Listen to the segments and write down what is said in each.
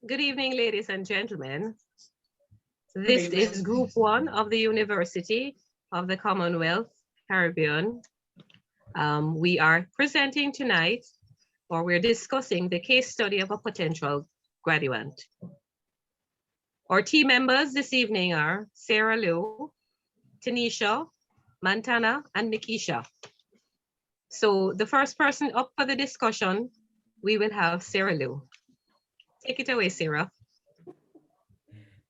Good evening, ladies and gentlemen. Good This is evening. Group 1 of the University of the Commonwealth Caribbean. We are presenting tonight, or we're discussing the case study of a potential graduate. Our team members this evening are Sara-Lou, Tanisha, Montana, and Nikisha. So the first person up for the discussion, we will have Sara-Lou. Take it away, Sarah.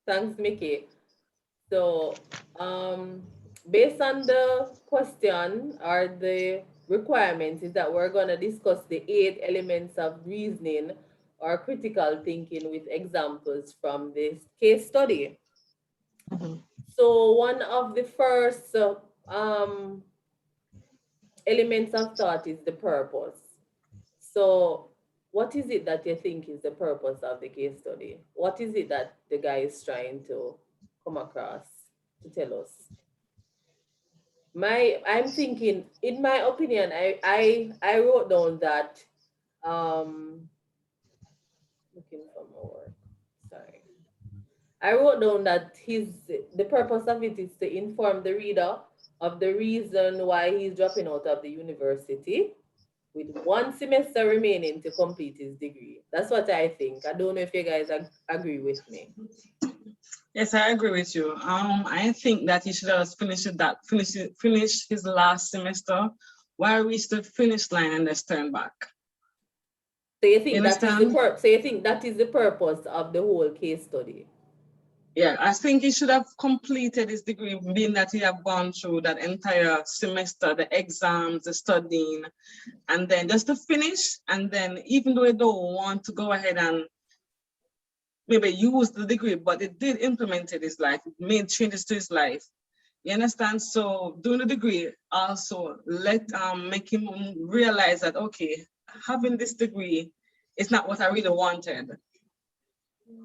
Thanks, Mickey. So, um, based on the question or the requirements, is that we're going to discuss the 8 elements of reasoning or critical thinking with examples from this case study. Mhm. So, one of the first elements of thought is the purpose. So, what is it that you think is the purpose of the case study? What is it that the guy is trying to come across to tell us? I'm thinking, in my opinion, I wrote down that um looking for my word. Sorry. I wrote down that the purpose of it is to inform the reader of the reason why he's dropping out of the university with 1 semester remaining to complete his degree. That's what I think. I don't know if you guys agree with me. Yes, I agree with you. I think that he should have finish his last semester while reach the finish line and then turn back. So you You think that is the understand? so you think that is the purpose of the whole case study? Yeah, I think he should have completed his degree, being that he have gone through that entire semester, the exams, the studying, and then just to finish. And then even though he don't want to go ahead and maybe use the degree, but it did implement it his life, it made changes to his life. You understand? So doing the degree also make him realize that okay, having this degree is not what I really wanted.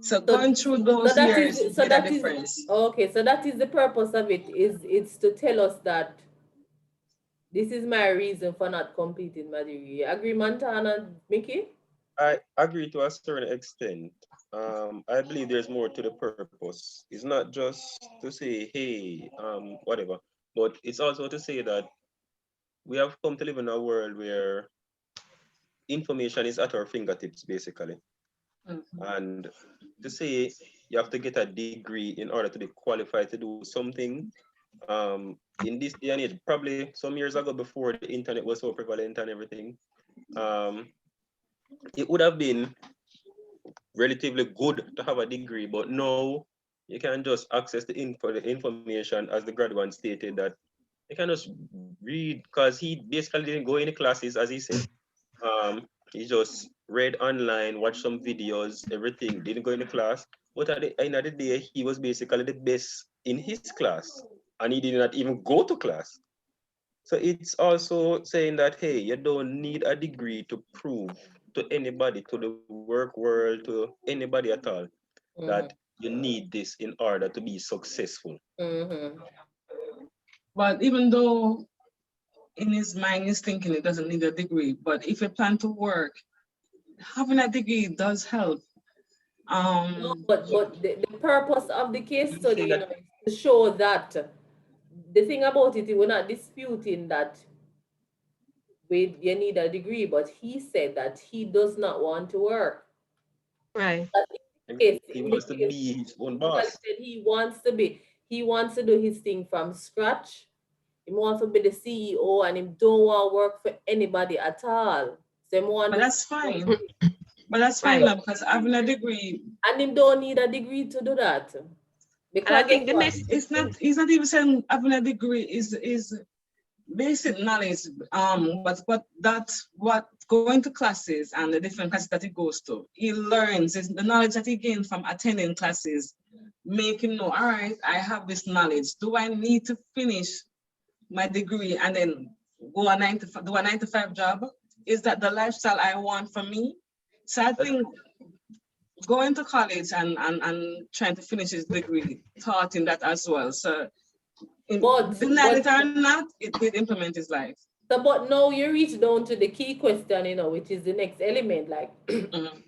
So So, going through those years made a that is difference. okay. So that is the purpose of it. Is it's to tell us that this is my reason for not completing my degree. Agree, Montana, Mickey? I agree to a certain extent. I believe there's more to the purpose. It's not just to say, hey, whatever, but it's also to say that we have come to live in a world where information is at our fingertips, basically. Mhm. And to say you have to get a degree in order to be qualified to do something, in this day and age, probably some years ago before the internet was so prevalent and everything, um, it would have been relatively good to have a degree, but now you can just access the information as the graduate stated that you can just read because he basically didn't go in the classes as he said. He just read online, watched some videos, everything, didn't go in the class. But at the end of the day, he was basically the best in his class and he did not even go to class. So it's also saying that, hey, you don't need a degree to prove to anybody, to the work world, to anybody at all, that Mm-hmm. you need this in order to be successful. Mm-hmm. But even though in his mind he's thinking he doesn't need a degree, but if you plan to work, having a degree does help. No, Um, but the purpose of the case You study, say that is to show that the thing about it, we're not disputing that you need a degree, but he said that he does not want to work. Right. That he wants to be his own boss. said he wants to do his thing from scratch. He wants to be the CEO and he don't want to work for anybody at all. So he want but to that's fine. But that's fine Right. now because having a degree, and him don't need a degree to do that. And I Because guess think the what? mess. it's not even saying having a degree is basic knowledge. But that's what going to classes and the different classes that he goes to, he learns is the knowledge that he gains from attending classes, make him know, all right, I have this knowledge. Do I need to finish my degree and then do a 9 to 5 job? Is that the lifestyle I want for me? So I think going to college and trying to finish his degree taught him that as well. So But deny it or not, it did implement his life. but now you reach down to the key question, which is the next element. Like, Mhm.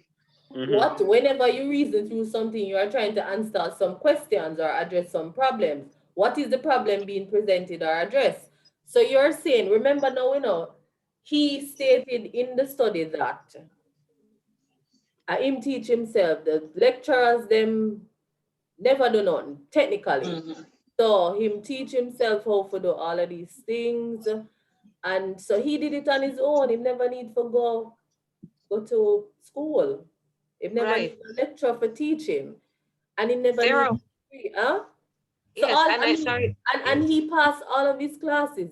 Whenever you reason through something, you are trying to answer some questions or address some problems. What is the problem being presented or addressed? So you're saying, remember now, he stated in the study that him teach himself, the lecturers, them never do nothing, technically. So him teach himself how to do all of these things. And so he did it on his own. He never need to go to school. He never Right. need a lecturer for teaching. And he never Sarah. need degree, huh? So Yes, and I sorry. and he passed all of his classes,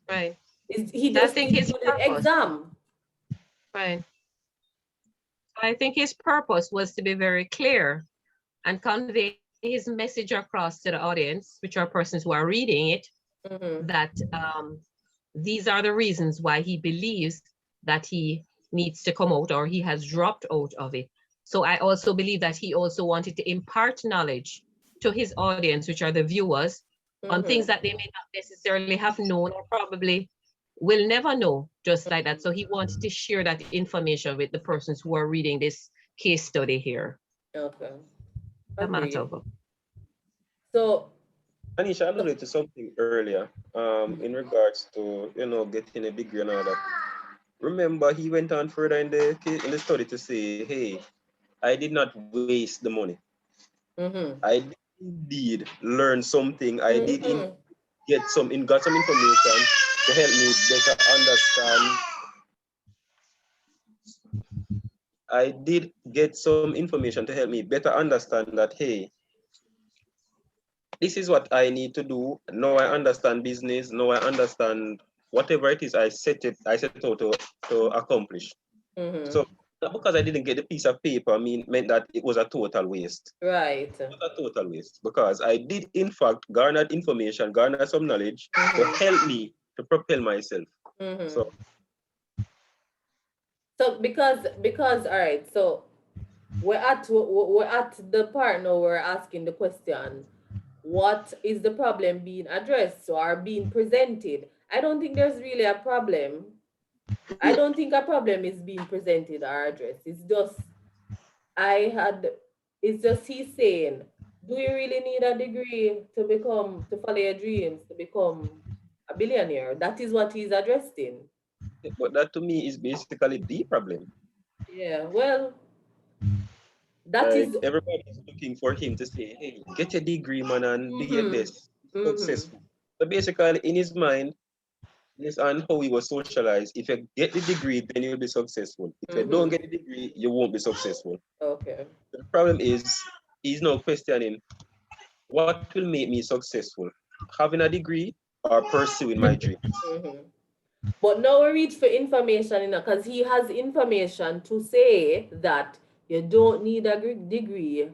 Right. He I just think didn't his do the purpose. exam. Right. I think his purpose was to be very clear and convey his message across to the audience, which are persons who are reading it, that these are the reasons why he believes that he needs to come out or he has dropped out of it. So I also believe that he also wanted to impart knowledge to his audience, which are the viewers, on things that they may not necessarily have known or probably will never know, just like that. So he wanted to share that information with the persons who are reading this case study here. Okay. Agreed. So Anisha alluded to something earlier in regards to, getting a degree and all that. Remember, he went on further in the study to say, hey, I did not waste the money. I did indeed learn something. I did got some information to help me better understand. I did get some information to help me better understand that, hey, this is what I need to do. Now I understand business. Now I understand whatever it is I set out to accomplish. So not because I didn't get the piece of paper meant that it was a total waste. Right. It was a total waste because I did in fact garner information, garner some knowledge to help me to propel myself. So because all right, so we're at the part now we're asking the question, what is the problem being addressed or being presented? I don't think there's really a problem. I don't think a problem is being presented or addressed. It's just he's saying, do you really need a degree to follow your dreams, to become a billionaire? That is what he's addressing. But that to me is basically the problem. Yeah, well, that is everybody is looking for him to say, hey, get your degree, man, and do your best, successful. So basically, in his mind, based on how he was socialized, if you get the degree, then you'll be successful. If you don't get the degree, you won't be successful. Okay. The problem is, he's now questioning, what will make me successful? Having a degree or pursuing my dreams? But now we reach for information, because he has information to say that you don't need a degree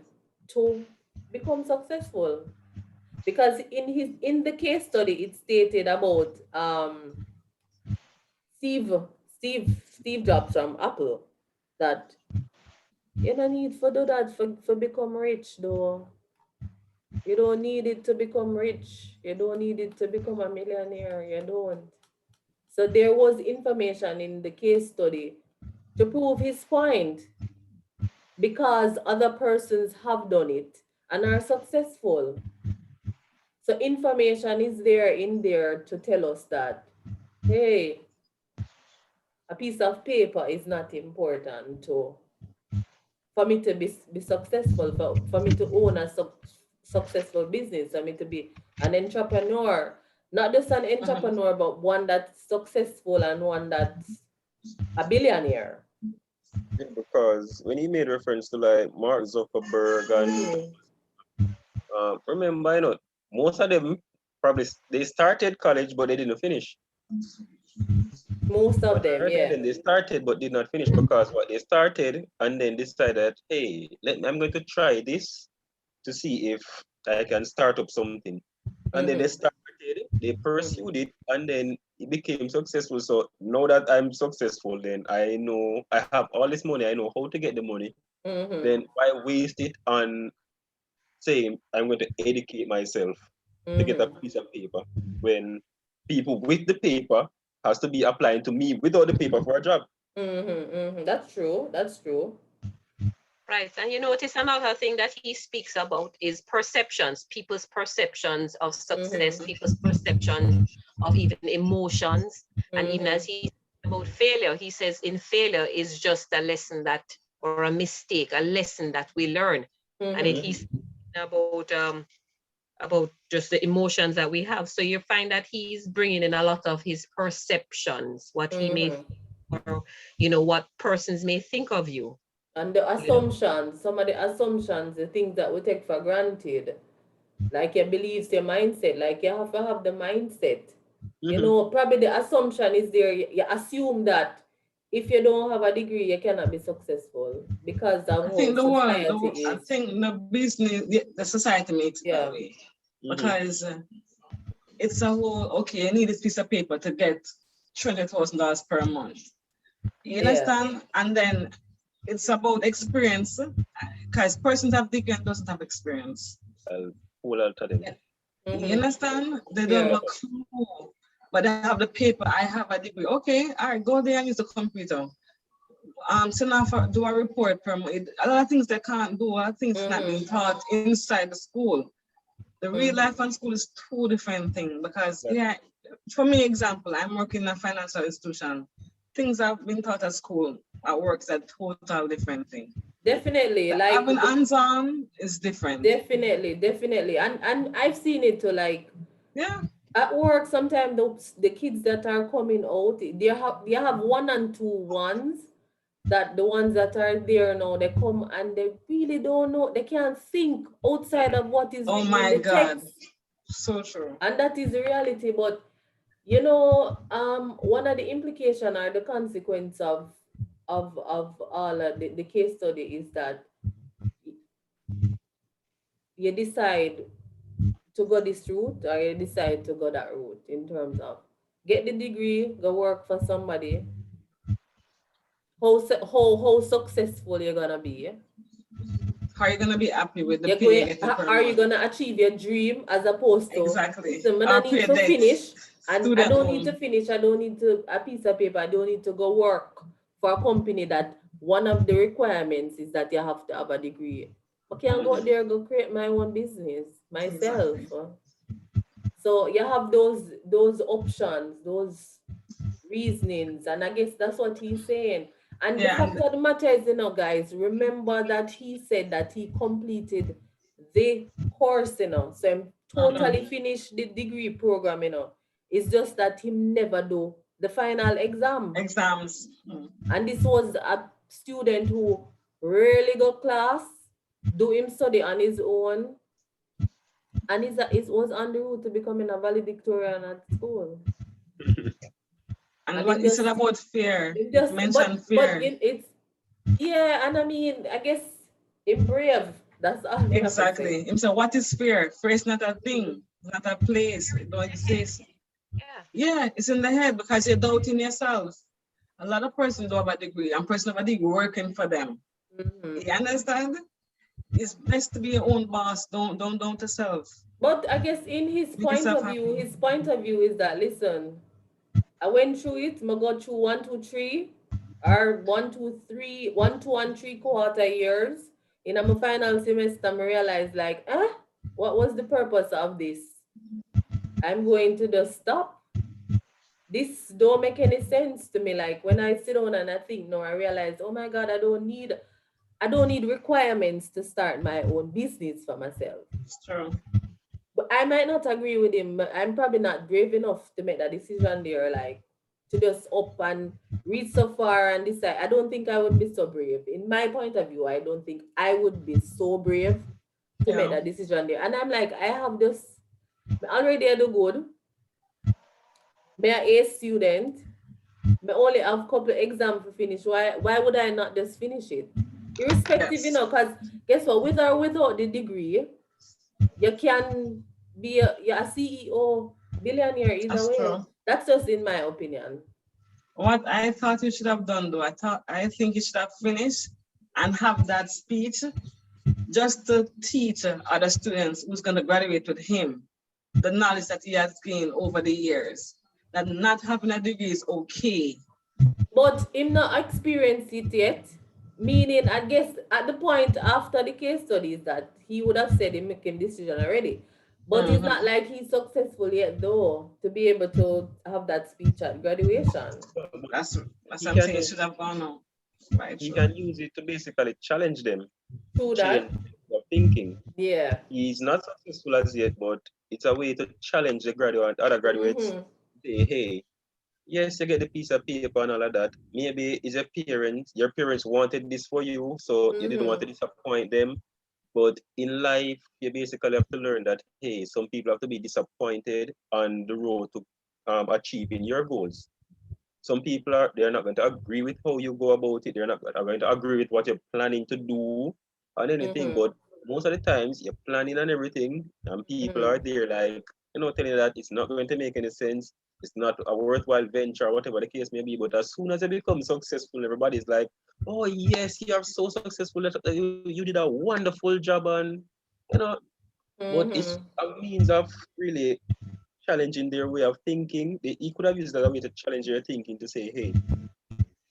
to become successful. Because in the case study, it stated about Steve Jobs from Apple, that you don't need to do that for become rich, though. You don't need it to become rich. You don't need it to become a millionaire. You don't. So there was information in the case study to prove his point, because other persons have done it and are successful. So information is in there to tell us that, hey, a piece of paper is not important for me to be successful, for me to own a successful business, for me to be an entrepreneur. Not just an entrepreneur, but one that's successful and one that's a billionaire. Because when he made reference to like Mark Zuckerberg and remember, most of them probably they started college but they didn't finish. Most of them, yeah. They started but did not finish because what they started and then decided, hey, I'm going to try this to see if I can start up something. And then they started, they pursued it, and then it became successful. So now that I'm successful, then I know I have all this money, I know how to get the money. Then why waste it on saying I'm going to educate myself to get a piece of paper when people with the paper has to be applying to me without the paper for a job? That's true. That's true. Right. And you notice another thing that he speaks about is perceptions, people's perceptions of success, people's perception of even emotions. And even as he about failure, he says in failure is just a lesson that, or a mistake, a lesson that we learn. And he's about just the emotions that we have. So you find that he's bringing in a lot of his perceptions, what he may, or what persons may think of you. And the assumptions, some of the assumptions, the things that we take for granted, like your beliefs, your mindset, like you have to have the mindset. Probably the assumption is there. You assume that if you don't have a degree, you cannot be successful because of I think the society world, I is. think the business, the society makes it that way. Because it's a whole, okay, you need this piece of paper to get $20,000 per month. You understand? And then it's about experience, because persons have degree and doesn't have experience. Pull out of them. You understand? They don't have a clue, but they have the paper. I have a degree. Okay, all right, go there and use the computer. So now do a report per month. A lot of things they can't do, a lot of things not being taught inside the school. The real life and school is two different things because, for me, example, I'm working in a financial institution. Things I've been taught at school, at work, is a total different thing. Definitely. Like having hands-on is different. Definitely. And I've seen it too, like, at work, sometimes the kids that are coming out, they have 1 and 2 ones. That the ones that are there now, they come and they really don't know, they can't think outside of what is written in the text. So true. And that is the reality. But one of the implications or the consequence of all the case study is that you decide to go this route or you decide to go that route in terms of get the degree, go work for somebody. How successful you're gonna be? How are you gonna be happy with the pay? Are you gonna achieve your dream as opposed to exactly? So I need to finish, and I don't need to finish. I don't need a piece of paper. I don't need to go work for a company that one of the requirements is that you have to have a degree. I can go out there, go create my own business myself. Exactly. So you have those options, those reasonings, and I guess that's what he's saying. And the fact of the matter is, guys, remember that he said that he completed the course, so he totally finished the degree program, It's just that he never do the final exams. And this was a student who rarely got class, do him study on his own, and it was on the route to becoming a valedictorian at school. And what is it about fear? It mentioned fear. But it's and I mean, I guess it's brave. That's all. Exactly. So what is fear? Fear is not a thing, it's not a place. It don't exist. Yeah, it's in the head because you're doubting yourself. A lot of persons don't have a degree, and persons have a degree working for them. You understand? It's best to be your own boss. Don't doubt yourself. But I guess in his point of view is that, listen, I went through it, I got through 1, 2, 3, or 1, 2, 3, 1, 2 and 3/4 years. In my final semester, I realized like, what was the purpose of this? I'm going to just stop. This don't make any sense to me. Like when I sit down and I think, no, I realize, oh my God, I don't need requirements to start my own business for myself. It's true. But I might not agree with him. I'm probably not brave enough to make that decision there, like to just up and reach so far and decide. I don't think I would be so brave. In my point of view, I don't think I would be so brave to make that decision there. And I'm like, I have this already I do good. I'm an A student. I only have a couple of exams to finish. Why would I not just finish it? Irrespective, because guess what? With or without the degree, you can be a CEO, billionaire either way. True. That's just in my opinion. What I thought you should have done though, I think you should have finished and have that speech just to teach other students who's going to graduate with him the knowledge that he has gained over the years. That not having a degree is okay. But him not experienced it yet. Meaning, I guess at the point after the case studies that he would have said he making decision already. But it's not like he's successful yet though to be able to have that speech at graduation. That's He what I'm can saying. It use, should have gone on. Right, he true. can use it to basically challenge them, True challenge that? their thinking. Yeah. He's not successful as yet, but it's a way to challenge the graduate, other graduates. Mm-hmm. Say, hey, yes, you get the piece of paper and all of that. Maybe it's your parents wanted this for you, so you didn't want to Mm-hmm. disappoint them. But in life, you basically have to learn that, hey, some people have to be disappointed on the road to achieving your goals. Some people they're not going to agree with how you go about it. They're not going to agree with what you're planning to do and anything. Mm-hmm. But most of the times you're planning and everything, and people are Mm-hmm. there like, telling you that it's not going to make any sense. It's not a worthwhile venture, or whatever the case may be. But as soon as you become successful, everybody's like, "Oh yes, you are so successful. You did a wonderful job." And you know, but it's Mm-hmm. a means of really challenging their way of thinking. He could have used that way to challenge their thinking to say, hey,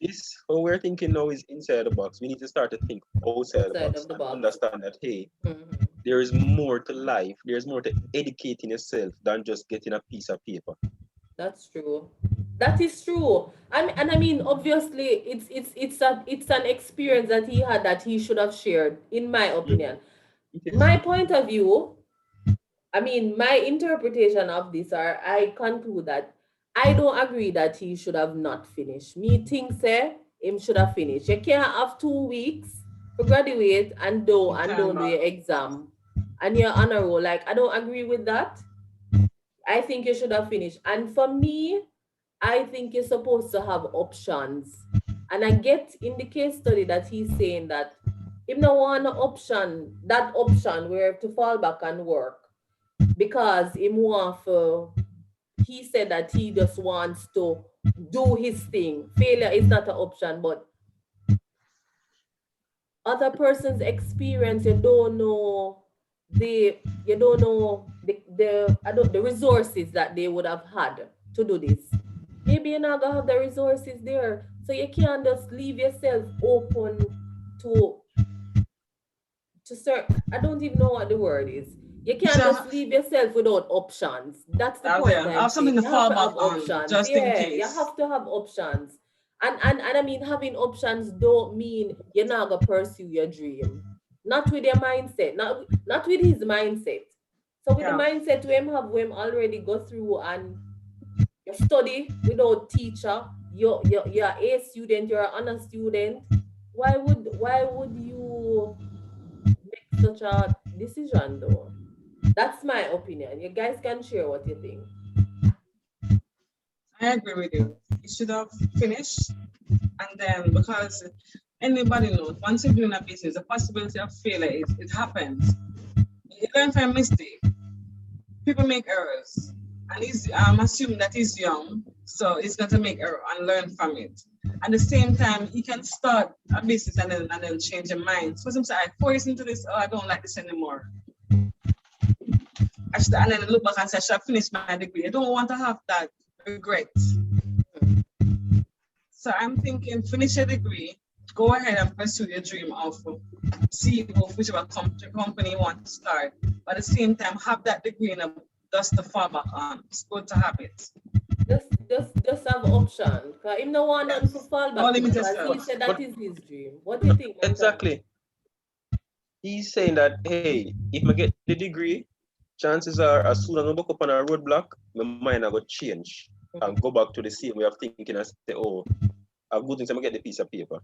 this how we're thinking now is inside the box. We need to start to think outside the Outside box of the and box. understand that, hey, Mm-hmm. there is more to life. There's more to educating yourself than just getting a piece of paper. That's true. That is true. And I mean, obviously, it's an experience that he had that he should have shared, in my opinion. It is. My point of view, I mean, my interpretation of this, or I conclude that I don't agree that he should have not finished. Me think say him should have finished. You can't have 2 weeks to graduate and Time don't do back. your exam and you're on a roll. Like I don't agree with that. I think you should have finished. And for me, I think you're supposed to have options. And I get in the case study that he's saying that if no one option, that option where to fall back and work because him want for, he said that he just wants to do his thing. Failure is not an option, but other person's experience, you don't know the resources that they would have had to do this. Maybe you're not gonna have the resources there. So you can't just leave yourself open to I don't even know what the word is. You can't So just leave yourself without options. That's the point I'm have something saying. to You have fall to back have on options. just in Yeah, you case. have to have options. And I mean having options don't mean you're not gonna pursue your dream. Not with your mindset, not with his mindset. So with the Yeah. mindset we have him already go through and you study without teacher, you're a student, you're an honor student. Why would you make such a decision though? That's my opinion. You guys can share what you think. I agree with you. You should have finished, and then because anybody knows once you're doing a business, the possibility of failure it happens. You learn from mistake. People make errors, and I'm assuming that he's young, so he's going to make error and learn from it. At the same time, he can start a business and then change your mind. So sometimes I 4 years into this, oh, I don't like this anymore. And then look back and say, I should have finished my degree. I don't want to have that regret. So I'm thinking, finish your degree, go ahead and pursue your dream of CEO of whichever company you want to start. But at the same time, have that degree in a just to fall back on. It's good to have it. Just have option. Cause him no want nothing to fall Don't back to limit because yourself. he said that But is his dream. What do you think, Montana? exactly. He's saying that, hey, if I get the degree, chances are as soon as I look up on a roadblock, my mind I go change and go back to the same way of thinking and say, oh, I've good things, I'm gonna get the piece of paper.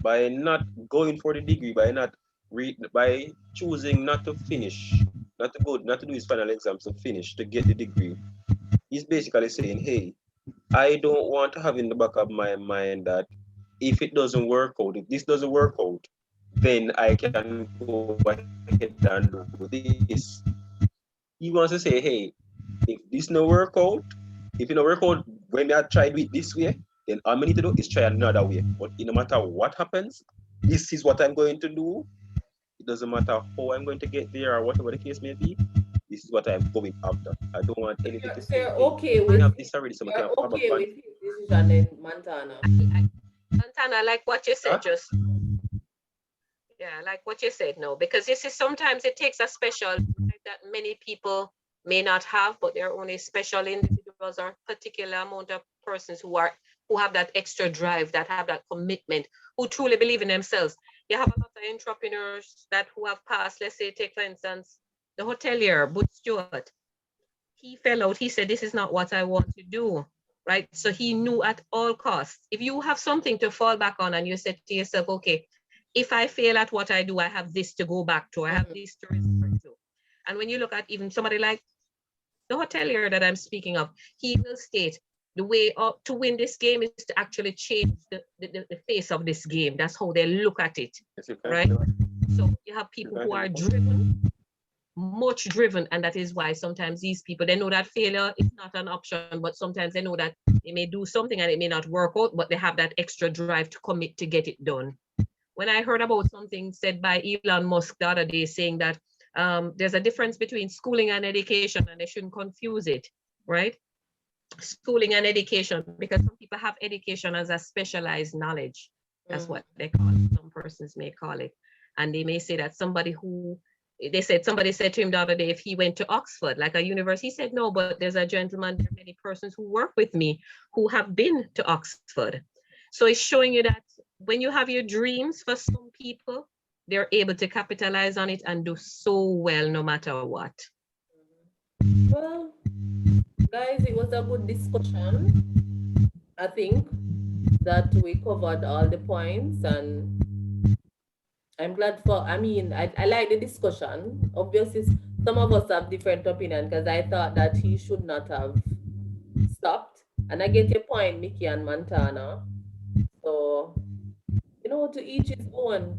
By not going for the degree, by choosing not to finish, not to do his final exams to finish, to get the degree, he's basically saying, hey, I don't want to have in the back of my mind that if it doesn't work out, if this doesn't work out, then I can go ahead and do this. He wants to say, hey, if this no work out, if it no work out when I try to do it this way, then all I need to do is try another way. But no matter what happens, this is what I'm going to do. It doesn't matter how I'm going to get there or whatever the case may be. This is what I'm going after. I don't want anything to So say, hey, I have this already, so I can fall back on. his decision in Montana. Montana, like what you said Huh? just Yeah, like what you said, no, because you see, sometimes it takes a special drive that many people may not have, but there are only special individuals or particular amount of persons who have that extra drive, that have that commitment, who truly believe in themselves. You have a lot of entrepreneurs that who have passed, let's say, take for instance, the hotelier, Butch Stewart. He fell out, he said, this is not what I want to do, right? So he knew at all costs. If you have something to fall back on and you said to yourself, okay, if I fail at what I do, I have this to go back to, I have this to resort to. And when you look at even somebody like the hotelier that I'm speaking of, he will state the way to win this game is to actually change the face of this game. That's how they look at it, right? So you have people who are driven, much driven, and that is why sometimes these people, they know that failure is not an option, but sometimes they know that they may do something and it may not work out, but they have that extra drive to commit to get it done. When I heard about something said by Elon Musk the other day saying that there's a difference between schooling and education, and they shouldn't confuse it, right? Schooling and education, because some people have education as a specialized knowledge. That's what they call it. Some persons may call it. And they may say that somebody said to him the other day, if he went to Oxford, like a university, he said, no, but there's a gentleman, there are many persons who work with me who have been to Oxford. So it's showing you that when you have your dreams, for some people, they're able to capitalize on it and do so well no matter what. Well, guys, it was a good discussion. I think that we covered all the points, and I'm glad I like the discussion. Obviously, some of us have different opinion, because I thought that he should not have stopped. And I get your point, Mickey and Montana. So, to each his own.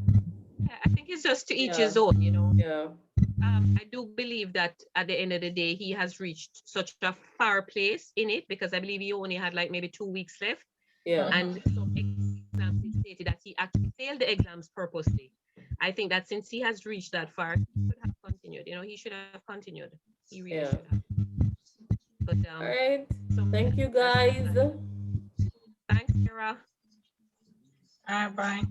Yeah, I think it's just to each his own, Yeah. I do believe that at the end of the day, he has reached such a far place in it, because I believe he only had like maybe 2 weeks left. Yeah. And some exams, he stated that he actually failed the exams purposely. I think that since he has reached that far, he should have continued. He should have continued. He really should have. But all right. so Thank you, guys. thanks, Sarah. Bye.